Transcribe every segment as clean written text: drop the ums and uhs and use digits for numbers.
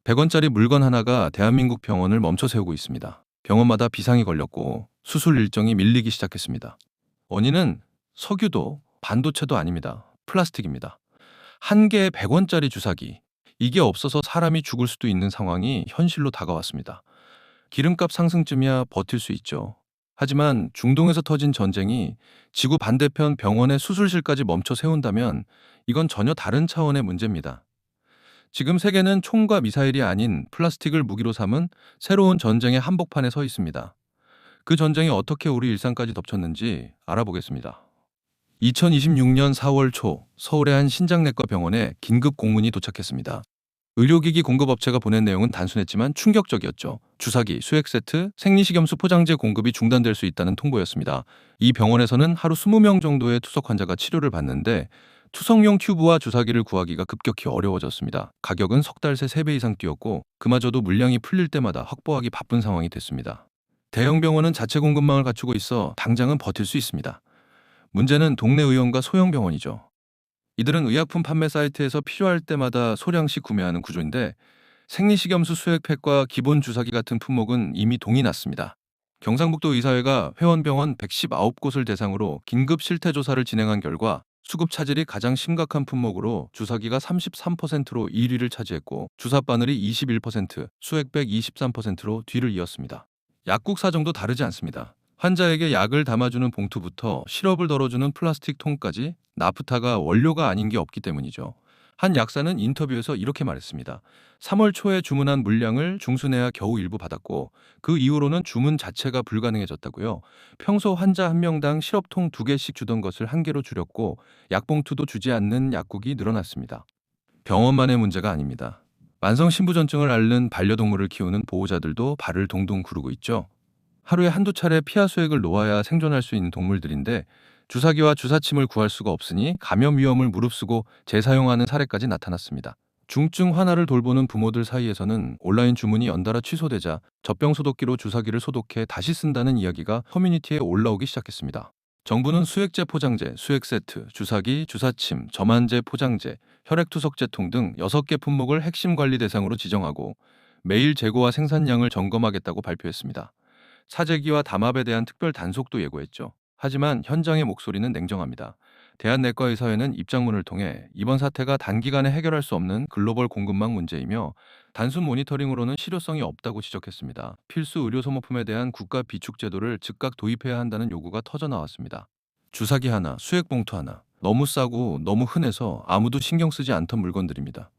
100원짜리 물건 하나가 대한민국 병원을 멈춰 세우고 있습니다. 병원마다 비상이 걸렸고 수술 일정이 밀리기 시작했습니다. 원인은 석유도 반도체도 아닙니다. 플라스틱입니다. 한 개에 100원짜리 주사기. 이게 없어서 사람이 죽을 수도 있는 상황이 현실로 다가왔습니다. 기름값 상승쯤이야 버틸 수 있죠. 하지만 중동에서 터진 전쟁이 지구 반대편 병원의 수술실까지 멈춰 세운다면 이건 전혀 다른 차원의 문제입니다. 지금 세계는 총과 미사일이 아닌 플라스틱을 무기로 삼은 새로운 전쟁의 한복판에 서 있습니다. 그 전쟁이 어떻게 우리 일상까지 덮쳤는지 알아보겠습니다. 2026년 4월 초 서울의 한 신장내과 병원에 긴급 공문이 도착했습니다. 의료기기 공급업체가 보낸 내용은 단순했지만 충격적이었죠. 주사기, 수액 세트, 생리식염수 포장재 공급이 중단될 수 있다는 통보였습니다. 이 병원에서는 하루 20명 정도의 투석 환자가 치료를 받는데 투석용 튜브와 주사기를 구하기가 급격히 어려워졌습니다. 가격은 석 달 새 3배 이상 뛰었고 그마저도 물량이 풀릴 때마다 확보하기 바쁜 상황이 됐습니다. 대형 병원은 자체 공급망을 갖추고 있어 당장은 버틸 수 있습니다. 문제는 동네 의원과 소형 병원이죠. 이들은 의약품 판매 사이트에서 필요할 때마다 소량씩 구매하는 구조인데 생리식염수 수액팩과 기본 주사기 같은 품목은 이미 동이 났습니다. 경상북도 의사회가 회원병원 119곳을 대상으로 긴급 실태조사를 진행한 결과 수급 차질이 가장 심각한 품목으로 주사기가 33%로 1위를 차지했고 주사바늘이 21%, 수액백 23%로 뒤를 이었습니다. 약국 사정도 다르지 않습니다. 환자에게 약을 담아주는 봉투부터 시럽을 덜어주는 플라스틱 통까지 나프타가 원료가 아닌 게 없기 때문이죠. 한 약사는 인터뷰에서 이렇게 말했습니다. 3월 초에 주문한 물량을 중순에야 겨우 일부 받았고 그 이후로는 주문 자체가 불가능해졌다고요. 평소 환자 한 명당 시럽통 2개씩 주던 것을 1개로 줄였고 약봉투도 주지 않는 약국이 늘어났습니다. 병원만의 문제가 아닙니다. 만성 신부전증을 앓는 반려동물을 키우는 보호자들도 발을 동동 구르고 있죠. 하루에 한두 차례 피하 수액을 놓아야 생존할 수 있는 동물들인데 주사기와 주사침을 구할 수가 없으니 감염 위험을 무릅쓰고 재사용하는 사례까지 나타났습니다. 중증 환아를 돌보는 부모들 사이에서는 온라인 주문이 연달아 취소되자 젖병 소독기로 주사기를 소독해 다시 쓴다는 이야기가 커뮤니티에 올라오기 시작했습니다. 정부는 수액제 포장재, 수액 세트, 주사기, 주사침, 점안제 포장재, 혈액투석제통 등 6개 품목을 핵심 관리 대상으로 지정하고 매일 재고와 생산량을 점검하겠다고 발표했습니다. 사재기와 담합에 대한 특별 단속도 예고했죠. 하지만 현장의 목소리는 냉정합니다. 대한내과의사회는 입장문을 통해 이번 사태가 단기간에 해결할 수 없는 글로벌 공급망 문제이며 단순 모니터링으로는 실효성이 없다고 지적했습니다. 필수 의료 소모품에 대한 국가 비축 제도를 즉각 도입해야 한다는 요구가 터져나왔습니다. 주사기 하나, 수액 봉투 하나. 너무 싸고 너무 흔해서 아무도 신경 쓰지 않던 물건들입니다.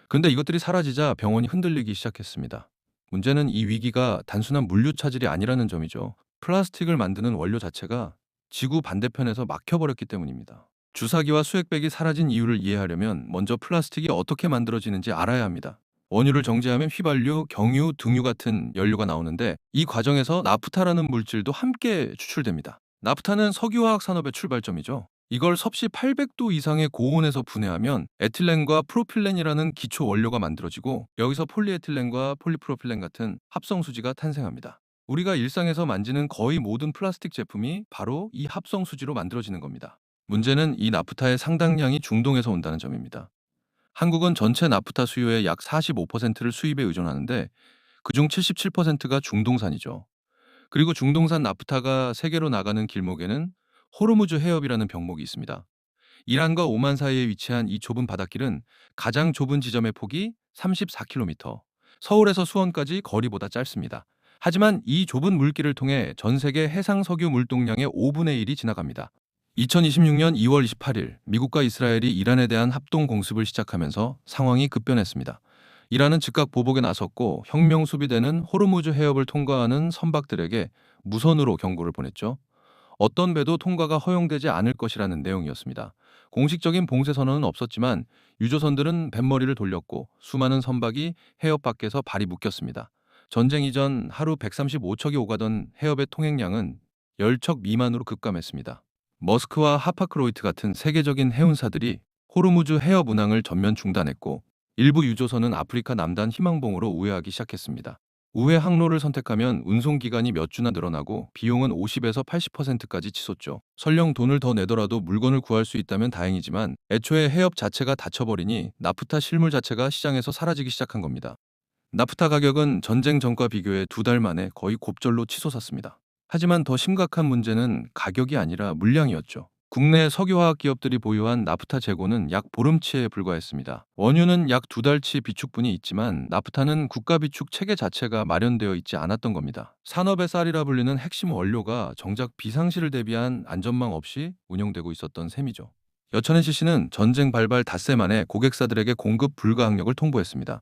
그런데 이것들이 사라지자 병원이 흔들리기 시작했습니다. 문제는 이 위기가 단순한 물류 차질이 아니라는 점이죠. 플라스틱을 만드는 원료 자체가 지구 반대편에서 막혀버렸기 때문입니다. 주사기와 수액백이 사라진 이유를 이해하려면 먼저 플라스틱이 어떻게 만들어지는지 알아야 합니다. 원유를 정제하면 휘발유, 경유, 등유 같은 연료가 나오는데 이 과정에서 나프타라는 물질도 함께 추출됩니다. 나프타는 석유화학 산업의 출발점이죠. 이걸 섭씨 800도 이상의 고온에서 분해하면 에틸렌과 프로필렌이라는 기초 원료가 만들어지고 여기서 폴리에틸렌과 폴리프로필렌 같은 합성 수지가 탄생합니다. 우리가 일상에서 만지는 거의 모든 플라스틱 제품이 바로 이 합성 수지로 만들어지는 겁니다. 문제는 이 나프타의 상당량이 중동에서 온다는 점입니다. 한국은 전체 나프타 수요의 약 45%를 수입에 의존하는데 그중 77%가 중동산이죠. 그리고 중동산 나프타가 세계로 나가는 길목에는 호르무즈 해협이라는 병목이 있습니다. 이란과 오만 사이에 위치한 이 좁은 바닷길은 가장 좁은 지점의 폭이 34km, 서울에서 수원까지 거리보다 짧습니다. 하지만 이 좁은 물길을 통해 전 세계 해상 석유 물동량의 5분의 1이 지나갑니다. 2026년 2월 28일 미국과 이스라엘이 이란에 대한 합동 공습을 시작하면서 상황이 급변했습니다. 이란은 즉각 보복에 나섰고 혁명 수비대는 호르무즈 해협을 통과하는 선박들에게 무선으로 경고를 보냈죠. 어떤 배도 통과가 허용되지 않을 것이라는 내용이었습니다. 공식적인 봉쇄 선언은 없었지만 유조선들은 뱃머리를 돌렸고 수많은 선박이 해협 밖에서 발이 묶였습니다. 전쟁 이전 하루 135척이 오가던 해협의 통행량은 10척 미만으로 급감했습니다. 머스크와 하파크로이트 같은 세계적인 해운사들이 호르무즈 해협 운항을 전면 중단했고 일부 유조선은 아프리카 남단 희망봉으로 우회하기 시작했습니다. 우회 항로를 선택하면 운송 기간이 몇 주나 늘어나고 비용은 50에서 80%까지 치솟죠. 설령 돈을 더 내더라도 물건을 구할 수 있다면 다행이지만 애초에 해협 자체가 닫혀버리니 나프타 실물 자체가 시장에서 사라지기 시작한 겁니다. 나프타 가격은 전쟁 전과 비교해 2달 만에 거의 곱절로 치솟았습니다. 하지만 더 심각한 문제는 가격이 아니라 물량이었죠. 국내 석유화학 기업들이 보유한 나프타 재고는 약 보름치에 불과했습니다. 원유는 약 2달치 비축분이 있지만 나프타는 국가 비축 체계 자체가 마련되어 있지 않았던 겁니다. 산업의 쌀이라 불리는 핵심 원료가 정작 비상시를 대비한 안전망 없이 운영되고 있었던 셈이죠. 여천 NCC는 전쟁 발발 닷새 만에 고객사들에게 공급 불가 항력을 통보했습니다.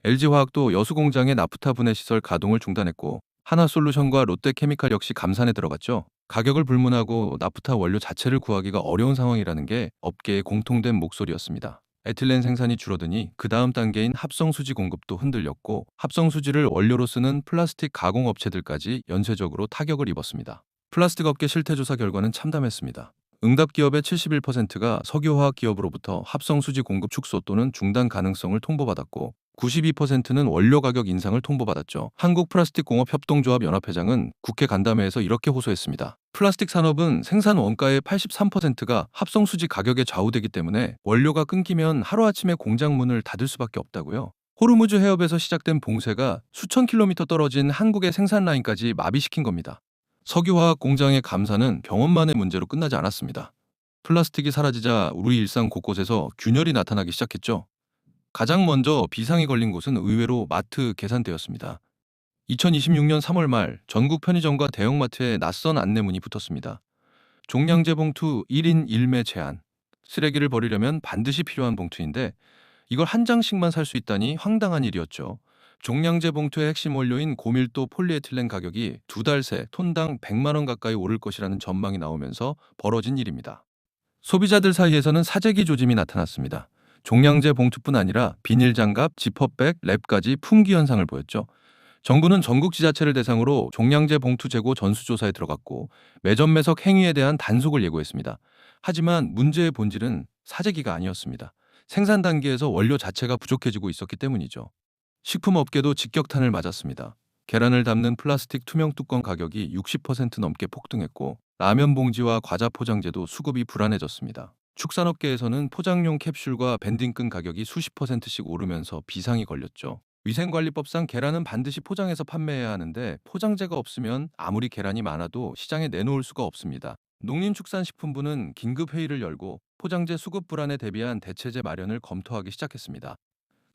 LG화학도 여수공장의 나프타 분해 시설 가동을 중단했고 하나솔루션과 롯데케미칼 역시 감산에 들어갔죠. 가격을 불문하고 나프타 원료 자체를 구하기가 어려운 상황이라는 게 업계의 공통된 목소리였습니다. 에틸렌 생산이 줄어드니 그 다음 단계인 합성수지 공급도 흔들렸고 합성수지를 원료로 쓰는 플라스틱 가공업체들까지 연쇄적으로 타격을 입었습니다. 플라스틱 업계 실태조사 결과는 참담했습니다. 응답 기업의 71%가 석유화학 기업으로부터 합성수지 공급 축소 또는 중단 가능성을 통보받았고 92%는 원료 가격 인상을 통보받았죠. 한국플라스틱공업협동조합 연합회장은 국회 간담회에서 이렇게 호소했습니다. 플라스틱 산업은 생산 원가의 83%가 합성수지 가격에 좌우되기 때문에 원료가 끊기면 하루아침에 공장 문을 닫을 수밖에 없다고요. 호르무즈 해협에서 시작된 봉쇄가 수천 킬로미터 떨어진 한국의 생산 라인까지 마비시킨 겁니다. 석유화학 공장의 감사는 병원만의 문제로 끝나지 않았습니다. 플라스틱이 사라지자 우리 일상 곳곳에서 균열이 나타나기 시작했죠. 가장 먼저 비상이 걸린 곳은 의외로 마트 계산대였습니다. 2026년 3월 말 전국 편의점과 대형마트에 낯선 안내문이 붙었습니다. 종량제 봉투 1인 1매 제한. 쓰레기를 버리려면 반드시 필요한 봉투인데 이걸 한 장씩만 살 수 있다니 황당한 일이었죠. 종량제 봉투의 핵심 원료인 고밀도 폴리에틸렌 가격이 2달 새 톤당 100만 원 가까이 오를 것이라는 전망이 나오면서 벌어진 일입니다. 소비자들 사이에서는 사재기 조짐이 나타났습니다. 종량제 봉투뿐 아니라 비닐 장갑, 지퍼백, 랩까지 품귀 현상을 보였죠. 정부는 전국 지자체를 대상으로 종량제 봉투 재고 전수조사에 들어갔고 매점 매석 행위에 대한 단속을 예고했습니다. 하지만 문제의 본질은 사재기가 아니었습니다. 생산 단계에서 원료 자체가 부족해지고 있었기 때문이죠. 식품업계도 직격탄을 맞았습니다. 계란을 담는 플라스틱 투명 뚜껑 가격이 60% 넘게 폭등했고 라면 봉지와 과자 포장재도 수급이 불안해졌습니다. 축산업계에서는 포장용 캡슐과 밴딩끈 가격이 수십 %씩 오르면서 비상이 걸렸죠. 위생관리법상 계란은 반드시 포장해서 판매해야 하는데 포장재가 없으면 아무리 계란이 많아도 시장에 내놓을 수가 없습니다. 농림축산식품부는 긴급 회의를 열고 포장재 수급 불안에 대비한 대체재 마련을 검토하기 시작했습니다.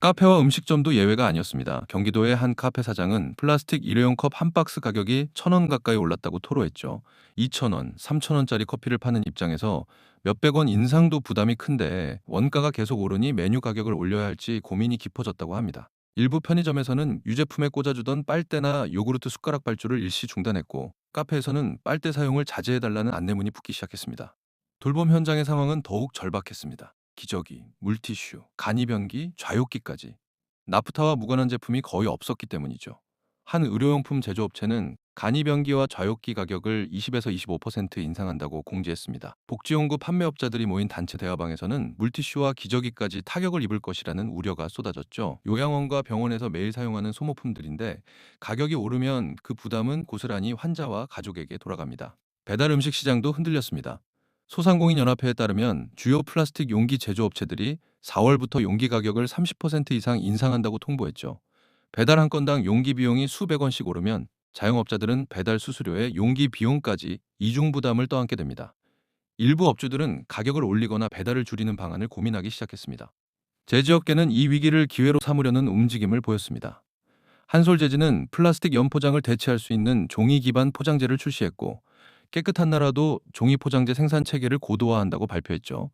카페와 음식점도 예외가 아니었습니다. 경기도의 한 카페 사장은 플라스틱 일회용 컵 한 박스 가격이 1,000원 가까이 올랐다고 토로했죠. 2,000원, 3,000원짜리 커피를 파는 입장에서 몇백 원 인상도 부담이 큰데 원가가 계속 오르니 메뉴 가격을 올려야 할지 고민이 깊어졌다고 합니다. 일부 편의점에서는 유제품에 꽂아주던 빨대나 요구르트 숟가락 발주를 일시 중단했고 카페에서는 빨대 사용을 자제해달라는 안내문이 붙기 시작했습니다. 돌봄 현장의 상황은 더욱 절박했습니다. 기저귀, 물티슈, 간이변기, 좌욕기까지 나프타와 무관한 제품이 거의 없었기 때문이죠. 한 의료용품 제조업체는 간이변기와 좌욕기 가격을 20에서 25% 인상한다고 공지했습니다. 복지용구 판매업자들이 모인 단체 대화방에서는 물티슈와 기저귀까지 타격을 입을 것이라는 우려가 쏟아졌죠. 요양원과 병원에서 매일 사용하는 소모품들인데 가격이 오르면 그 부담은 고스란히 환자와 가족에게 돌아갑니다. 배달 음식 시장도 흔들렸습니다. 소상공인연합회에 따르면 주요 플라스틱 용기 제조업체들이 4월부터 용기 가격을 30% 이상 인상한다고 통보했죠. 배달 한 건당 용기 비용이 수백 원씩 오르면 자영업자들은 배달 수수료에 용기 비용까지 이중 부담을 떠안게 됩니다. 일부 업주들은 가격을 올리거나 배달을 줄이는 방안을 고민하기 시작했습니다. 제지업계는 이 위기를 기회로 삼으려는 움직임을 보였습니다. 한솔제지는 플라스틱 연포장을 대체할 수 있는 종이 기반 포장재를 출시했고 깨끗한 나라도 종이 포장재 생산 체계를 고도화한다고 발표했죠.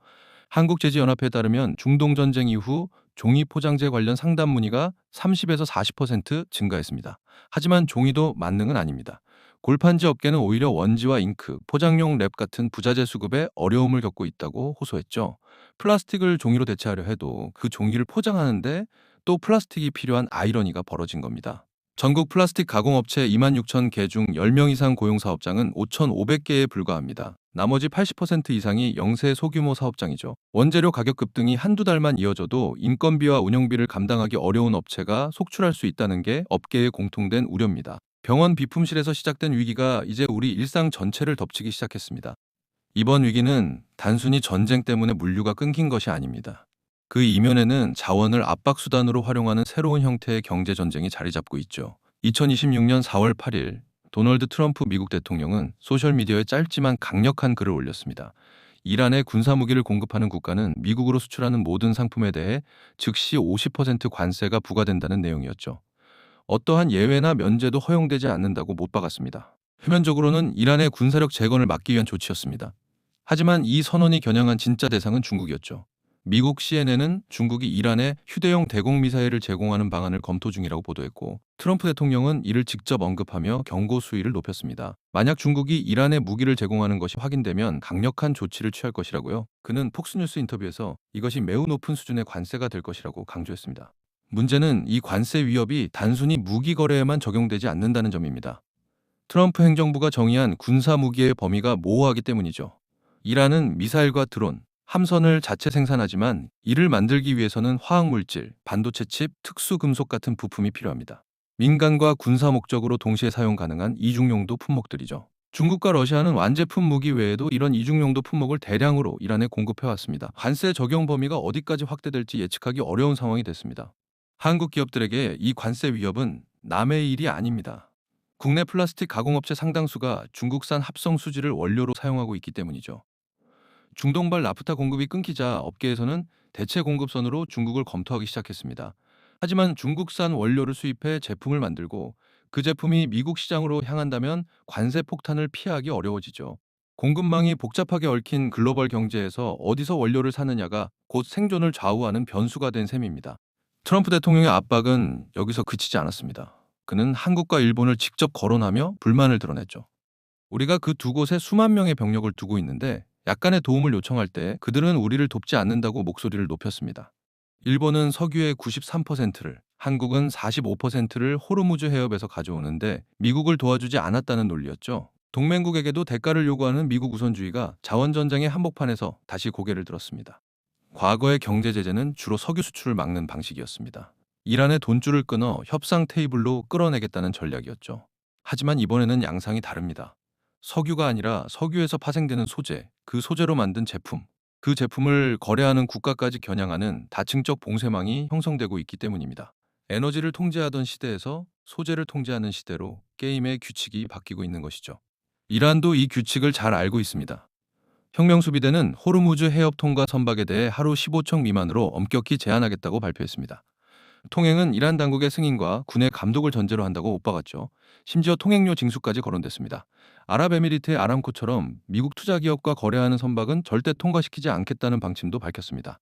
한국제지연합회에 따르면 중동전쟁 이후 종이 포장재 관련 상담 문의가 30에서 40% 증가했습니다. 하지만 종이도 만능은 아닙니다. 골판지 업계는 오히려 원지와 잉크, 포장용 랩 같은 부자재 수급에 어려움을 겪고 있다고 호소했죠. 플라스틱을 종이로 대체하려 해도 그 종이를 포장하는데 또 플라스틱이 필요한 아이러니가 벌어진 겁니다. 전국 플라스틱 가공업체 26,000개 중 10명 이상 고용 사업장은 5,500개에 불과합니다. 나머지 80% 이상이 영세 소규모 사업장이죠. 원재료 가격 급등이 한두 달만 이어져도 인건비와 운영비를 감당하기 어려운 업체가 속출할 수 있다는 게 업계의 공통된 우려입니다. 병원 비품실에서 시작된 위기가 이제 우리 일상 전체를 덮치기 시작했습니다. 이번 위기는 단순히 전쟁 때문에 물류가 끊긴 것이 아닙니다. 그 이면에는 자원을 압박수단으로 활용하는 새로운 형태의 경제 전쟁이 자리 잡고 있죠. 2026년 4월 8일 도널드 트럼프 미국 대통령은 소셜미디어에 짧지만 강력한 글을 올렸습니다. 이란에 군사무기를 공급하는 국가는 미국으로 수출하는 모든 상품에 대해 즉시 50% 관세가 부과된다는 내용이었죠. 어떠한 예외나 면제도 허용되지 않는다고 못 박았습니다. 표면적으로는 이란의 군사력 재건을 막기 위한 조치였습니다. 하지만 이 선언이 겨냥한 진짜 대상은 중국이었죠. 미국 CNN은 중국이 이란에 휴대용 대공 미사일을 제공하는 방안을 검토 중이라고 보도했고, 트럼프 대통령은 이를 직접 언급하며 경고 수위를 높였습니다. 만약 중국이 이란에 무기를 제공하는 것이 확인되면 강력한 조치를 취할 것이라고요. 그는 폭스뉴스 인터뷰에서 이것이 매우 높은 수준의 관세가 될 것이라고 강조했습니다. 문제는 이 관세 위협이 단순히 무기 거래에만 적용되지 않는다는 점입니다. 트럼프 행정부가 정의한 군사 무기의 범위가 모호하기 때문이죠. 이란은 미사일과 드론, 함선을 자체 생산하지만 이를 만들기 위해서는 화학물질, 반도체 칩, 특수금속 같은 부품이 필요합니다. 민간과 군사 목적으로 동시에 사용 가능한 이중용도 품목들이죠. 중국과 러시아는 완제품 무기 외에도 이런 이중용도 품목을 대량으로 이란에 공급해왔습니다. 관세 적용 범위가 어디까지 확대될지 예측하기 어려운 상황이 됐습니다. 한국 기업들에게 이 관세 위협은 남의 일이 아닙니다. 국내 플라스틱 가공업체 상당수가 중국산 합성 수지를 원료로 사용하고 있기 때문이죠. 중동발 나프타 공급이 끊기자 업계에서는 대체 공급선으로 중국을 검토하기 시작했습니다. 하지만 중국산 원료를 수입해 제품을 만들고 그 제품이 미국 시장으로 향한다면 관세 폭탄을 피하기 어려워지죠. 공급망이 복잡하게 얽힌 글로벌 경제에서 어디서 원료를 사느냐가 곧 생존을 좌우하는 변수가 된 셈입니다. 트럼프 대통령의 압박은 여기서 그치지 않았습니다. 그는 한국과 일본을 직접 거론하며 불만을 드러냈죠. 우리가 그 두 곳에 수만 명의 병력을 두고 있는데 약간의 도움을 요청할 때 그들은 우리를 돕지 않는다고 목소리를 높였습니다. 일본은 석유의 93%를, 한국은 45%를 호르무즈 해협에서 가져오는데 미국을 도와주지 않았다는 논리였죠. 동맹국에게도 대가를 요구하는 미국 우선주의가 자원전쟁의 한복판에서 다시 고개를 들었습니다. 과거의 경제 제재는 주로 석유 수출을 막는 방식이었습니다. 이란의 돈줄을 끊어 협상 테이블로 끌어내겠다는 전략이었죠. 하지만 이번에는 양상이 다릅니다. 석유가 아니라 석유에서 파생되는 소재, 그 소재로 만든 제품, 그 제품을 거래하는 국가까지 겨냥하는 다층적 봉쇄망이 형성되고 있기 때문입니다. 에너지를 통제하던 시대에서 소재를 통제하는 시대로 게임의 규칙이 바뀌고 있는 것이죠. 이란도 이 규칙을 잘 알고 있습니다. 혁명수비대는 호르무즈 해협 통과 선박에 대해 하루 15척 미만으로 엄격히 제한하겠다고 발표했습니다. 통행은 이란 당국의 승인과 군의 감독을 전제로 한다고 못 박았죠. 심지어 통행료 징수까지 거론됐습니다. 아랍에미리트의 아람코처럼 미국 투자기업과 거래하는 선박은 절대 통과시키지 않겠다는 방침도 밝혔습니다.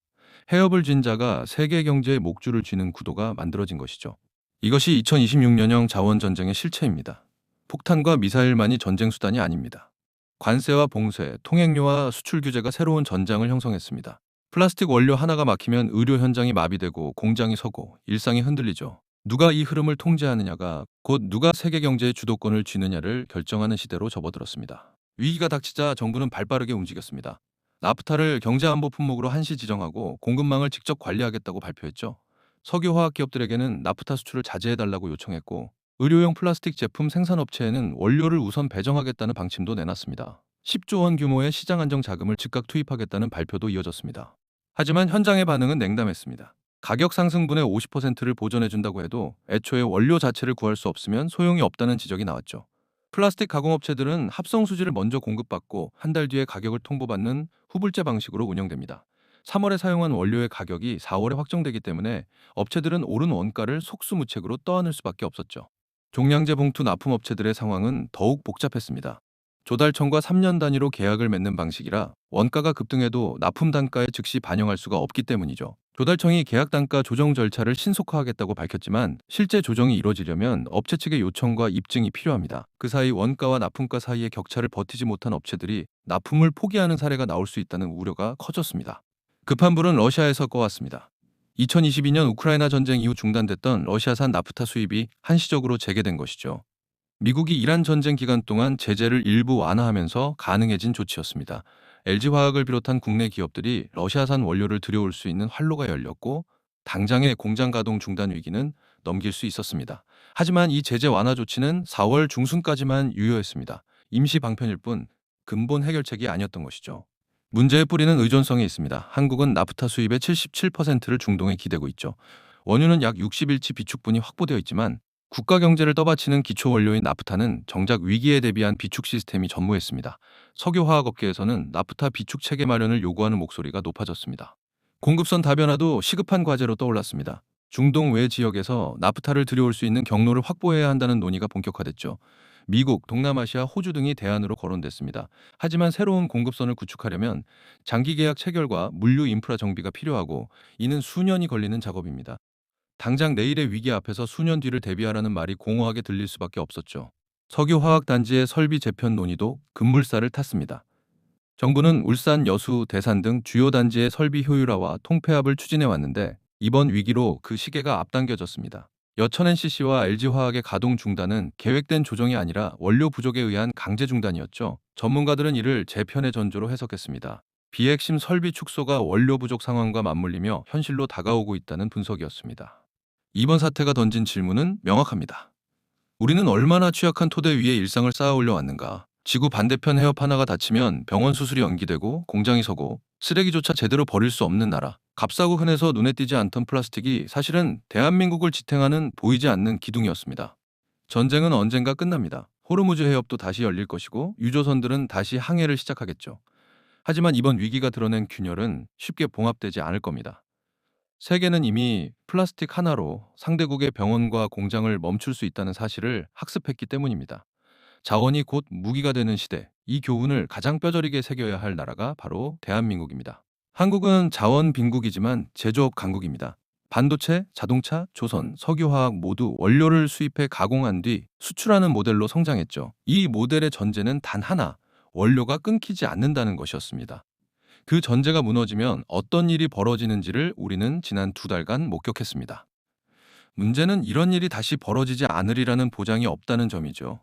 해협을 쥔 자가 세계 경제의 목줄을 쥐는 구도가 만들어진 것이죠. 이것이 2026년형 자원전쟁의 실체입니다. 폭탄과 미사일만이 전쟁 수단이 아닙니다. 관세와 봉쇄, 통행료와 수출 규제가 새로운 전장을 형성했습니다. 플라스틱 원료 하나가 막히면 의료 현장이 마비되고 공장이 서고 일상이 흔들리죠. 누가 이 흐름을 통제하느냐가 곧 누가 세계 경제의 주도권을 쥐느냐를 결정하는 시대로 접어들었습니다. 위기가 닥치자 정부는 발빠르게 움직였습니다. 나프타를 경제안보 품목으로 한시 지정하고 공급망을 직접 관리하겠다고 발표했죠. 석유화학 기업들에게는 나프타 수출을 자제해달라고 요청했고, 의료용 플라스틱 제품 생산업체에는 원료를 우선 배정하겠다는 방침도 내놨습니다. 10조 원 규모의 시장 안정 자금을 즉각 투입하겠다는 발표도 이어졌습니다. 하지만 현장의 반응은 냉담했습니다. 가격 상승분의 50%를 보전해준다고 해도 애초에 원료 자체를 구할 수 없으면 소용이 없다는 지적이 나왔죠. 플라스틱 가공업체들은 합성 수지를 먼저 공급받고 한 달 뒤에 가격을 통보받는 후불제 방식으로 운영됩니다. 3월에 사용한 원료의 가격이 4월에 확정되기 때문에 업체들은 오른 원가를 속수무책으로 떠안을 수밖에 없었죠. 종량제 봉투 납품업체들의 상황은 더욱 복잡했습니다. 조달청과 3년 단위로 계약을 맺는 방식이라 원가가 급등해도 납품 단가에 즉시 반영할 수가 없기 때문이죠. 조달청이 계약 단가 조정 절차를 신속화하겠다고 밝혔지만 실제 조정이 이뤄지려면 업체 측의 요청과 입증이 필요합니다. 그 사이 원가와 납품가 사이의 격차를 버티지 못한 업체들이 납품을 포기하는 사례가 나올 수 있다는 우려가 커졌습니다. 급한 불은 러시아에서 꺼왔습니다. 2022년 우크라이나 전쟁 이후 중단됐던 러시아산 나프타 수입이 한시적으로 재개된 것이죠. 미국이 이란 전쟁 기간 동안 제재를 일부 완화하면서 가능해진 조치였습니다. LG화학을 비롯한 국내 기업들이 러시아산 원료를 들여올 수 있는 활로가 열렸고 당장의 공장 가동 중단 위기는 넘길 수 있었습니다. 하지만 이 제재 완화 조치는 4월 중순까지만 유효했습니다. 임시 방편일 뿐 근본 해결책이 아니었던 것이죠. 문제의 뿌리는 의존성에 있습니다. 한국은 나프타 수입의 77%를 중동에 기대고 있죠. 원유는 약 60일치 비축분이 확보되어 있지만 국가 경제를 떠받치는 기초 원료인 나프타는 정작 위기에 대비한 비축 시스템이 전무했습니다. 석유화학업계에서는 나프타 비축 체계 마련을 요구하는 목소리가 높아졌습니다. 공급선 다변화도 시급한 과제로 떠올랐습니다. 중동 외 지역에서 나프타를 들여올 수 있는 경로를 확보해야 한다는 논의가 본격화됐죠. 미국, 동남아시아, 호주 등이 대안으로 거론됐습니다. 하지만 새로운 공급선을 구축하려면 장기 계약 체결과 물류 인프라 정비가 필요하고 이는 수년이 걸리는 작업입니다. 당장 내일의 위기 앞에서 수년 뒤를 대비하라는 말이 공허하게 들릴 수밖에 없었죠. 석유화학단지의 설비 재편 논의도 급물살을 탔습니다. 정부는 울산, 여수, 대산 등 주요 단지의 설비 효율화와 통폐합을 추진해 왔는데 이번 위기로 그 시계가 앞당겨졌습니다. 여천 NCC와 LG화학의 가동 중단은 계획된 조정이 아니라 원료 부족에 의한 강제 중단이었죠. 전문가들은 이를 재편의 전조로 해석했습니다. 비핵심 설비 축소가 원료 부족 상황과 맞물리며 현실로 다가오고 있다는 분석이었습니다. 이번 사태가 던진 질문은 명확합니다. 우리는 얼마나 취약한 토대 위에 일상을 쌓아 올려왔는가. 지구 반대편 해협 하나가 닫히면 병원 수술이 연기되고 공장이 서고 쓰레기조차 제대로 버릴 수 없는 나라. 값싸고 흔해서 눈에 띄지 않던 플라스틱이 사실은 대한민국을 지탱하는 보이지 않는 기둥이었습니다. 전쟁은 언젠가 끝납니다. 호르무즈 해협도 다시 열릴 것이고 유조선들은 다시 항해를 시작하겠죠. 하지만 이번 위기가 드러낸 균열은 쉽게 봉합되지 않을 겁니다. 세계는 이미 플라스틱 하나로 상대국의 병원과 공장을 멈출 수 있다는 사실을 학습했기 때문입니다. 자원이 곧 무기가 되는 시대, 이 교훈을 가장 뼈저리게 새겨야 할 나라가 바로 대한민국입니다. 한국은 자원 빈국이지만 제조업 강국입니다. 반도체, 자동차, 조선, 석유화학 모두 원료를 수입해 가공한 뒤 수출하는 모델로 성장했죠. 이 모델의 전제는 단 하나, 원료가 끊기지 않는다는 것이었습니다. 그 전제가 무너지면 어떤 일이 벌어지는지를 우리는 지난 2달간 목격했습니다. 문제는 이런 일이 다시 벌어지지 않으리라는 보장이 없다는 점이죠.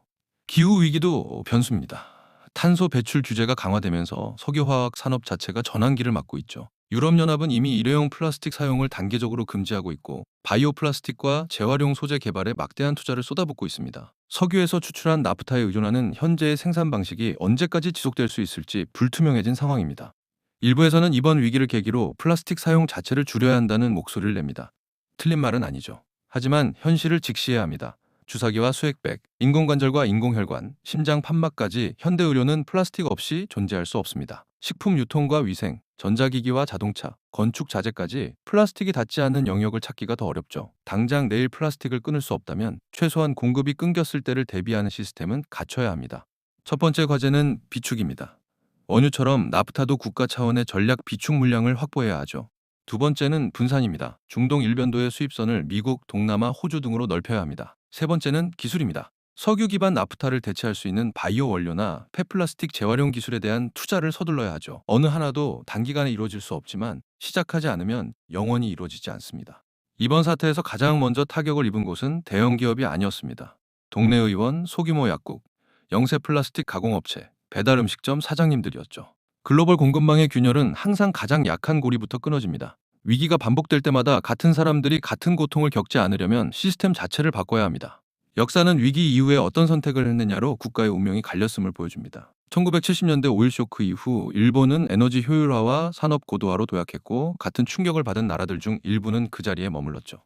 기후위기도 변수입니다. 탄소 배출 규제가 강화되면서 석유화학 산업 자체가 전환기를 맞고 있죠. 유럽연합은 이미 일회용 플라스틱 사용을 단계적으로 금지하고 있고 바이오 플라스틱과 재활용 소재 개발에 막대한 투자를 쏟아붓고 있습니다. 석유에서 추출한 나프타에 의존하는 현재의 생산 방식이 언제까지 지속될 수 있을지 불투명해진 상황입니다. 일부에서는 이번 위기를 계기로 플라스틱 사용 자체를 줄여야 한다는 목소리를 냅니다. 틀린 말은 아니죠. 하지만 현실을 직시해야 합니다. 주사기와 수액백, 인공관절과 인공혈관, 심장 판막까지 현대의료는 플라스틱 없이 존재할 수 없습니다. 식품 유통과 위생, 전자기기와 자동차, 건축 자재까지 플라스틱이 닿지 않는 영역을 찾기가 더 어렵죠. 당장 내일 플라스틱을 끊을 수 없다면 최소한 공급이 끊겼을 때를 대비하는 시스템은 갖춰야 합니다. 첫 번째 과제는 비축입니다. 원유처럼 나프타도 국가 차원의 전략 비축 물량을 확보해야 하죠. 두 번째는 분산입니다. 중동 일변도의 수입선을 미국, 동남아, 호주 등으로 넓혀야 합니다. 세 번째는 기술입니다. 석유 기반 나프타를 대체할 수 있는 바이오 원료나 폐플라스틱 재활용 기술에 대한 투자를 서둘러야 하죠. 어느 하나도 단기간에 이루어질 수 없지만 시작하지 않으면 영원히 이루어지지 않습니다. 이번 사태에서 가장 먼저 타격을 입은 곳은 대형 기업이 아니었습니다. 동네 의원, 소규모 약국, 영세 플라스틱 가공업체, 배달 음식점 사장님들이었죠. 글로벌 공급망의 균열은 항상 가장 약한 고리부터 끊어집니다. 위기가 반복될 때마다 같은 사람들이 같은 고통을 겪지 않으려면 시스템 자체를 바꿔야 합니다. 역사는 위기 이후에 어떤 선택을 했느냐로 국가의 운명이 갈렸음을 보여줍니다. 1970년대 오일 쇼크 이후 일본은 에너지 효율화와 산업 고도화로 도약했고 같은 충격을 받은 나라들 중 일부는 그 자리에 머물렀죠.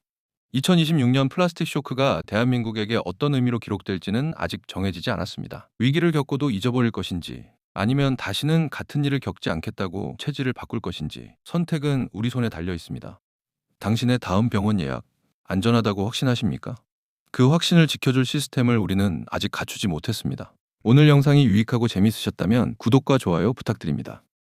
2026년 플라스틱 쇼크가 대한민국에게 어떤 의미로 기록될지는 아직 정해지지 않았습니다. 위기를 겪고도 잊어버릴 것인지 아니면 다시는 같은 일을 겪지 않겠다고 체질을 바꿀 것인지 선택은 우리 손에 달려 있습니다. 당신의 다음 병원 예약 안전하다고 확신하십니까? 그 확신을 지켜줄 시스템을 우리는 아직 갖추지 못했습니다. 오늘 영상이 유익하고 재밌으셨다면 구독과 좋아요 부탁드립니다.